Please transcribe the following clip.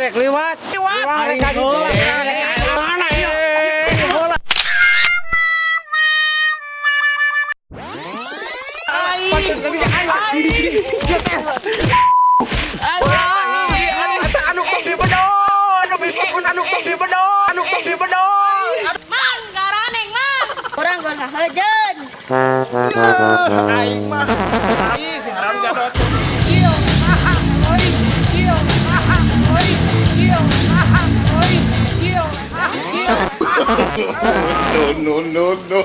rek liwat. Rek ka gitu. Mana ya? Mang, garaneng mang. Orang gak ngahajeun. Aing mah. Si haram gadot. No, no, no, no.